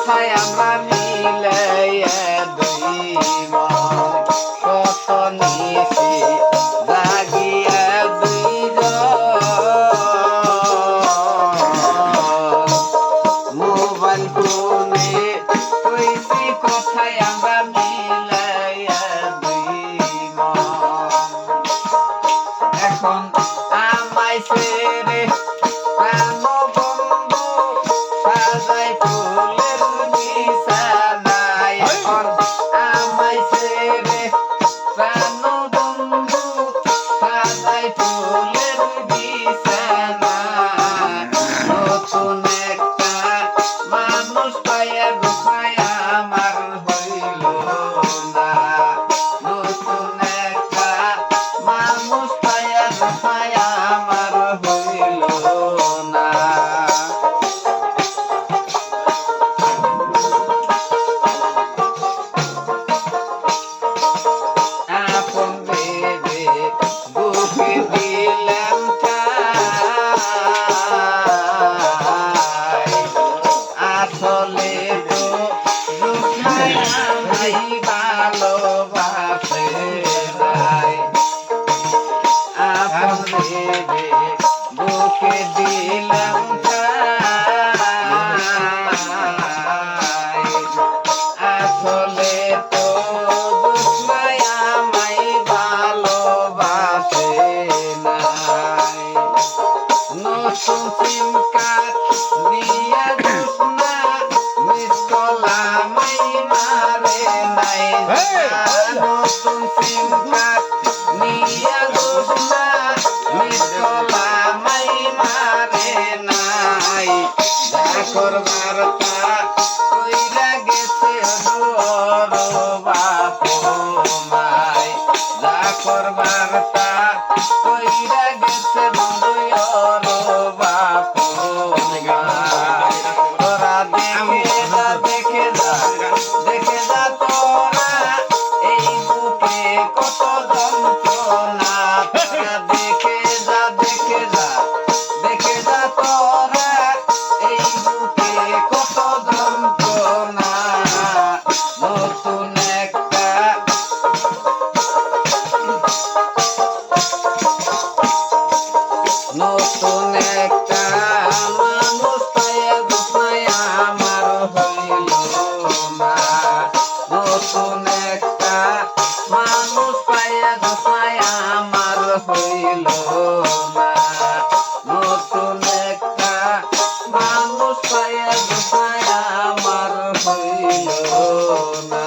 কথায় আমরা মিলাইয়া দুই মন কত নিশি জাগিয়া দুইজন মোবাইল ফোনে কইছি কথায় আমরা মিলাইয়া দুই মন এখন আমায় ছেড়ে প্রাণ বন্ধু সাজাই ফুলের বিছানায় এখন আমায় ছেড়ে প্রাণ বন্ধু সাজাই ফুলের বিছানায় নতুন একটা মানুষ পাইয়া গোপায় আমার হইল না নতুন একটা মানুষ পাইয়া গোপায় আমার হইল না আপন ভেবে বুকে দিলাম ঠাই আসলে তো রূপায় আমায় ভালোবাসে নাই আপন ভেবে বুকে দিলাম ঠাই আসলে তো রূপায় আমায় ভালোবাসে নাই নতুন সিম কার্ড নিয়া ঘোষণা মিস কলামাই মারে নাই নতুন সিম কার্ড নিয়া ঘোষণা মিস কলামাই মারে নাই যা করবার তা কইরা গেছে ওর বাপ মাই যা করবার তা কইরা গেছে বন্ধু ওর বাপ মাই তোরা দেখে যা তোরা এই বুকে কত যন্ত্রণা তোরা দেখে যা তোরা এই বুকে কত যন্ত্রণা নতুন একটা নতুন একটা মানুষ পাইয়া গোপায় আমার হইল না নতুন একটা মানুষ পাইয়া গোপায় আমার হইল না নতুন একটা মানুষ পাইয়া গোপায় আমার হইল না।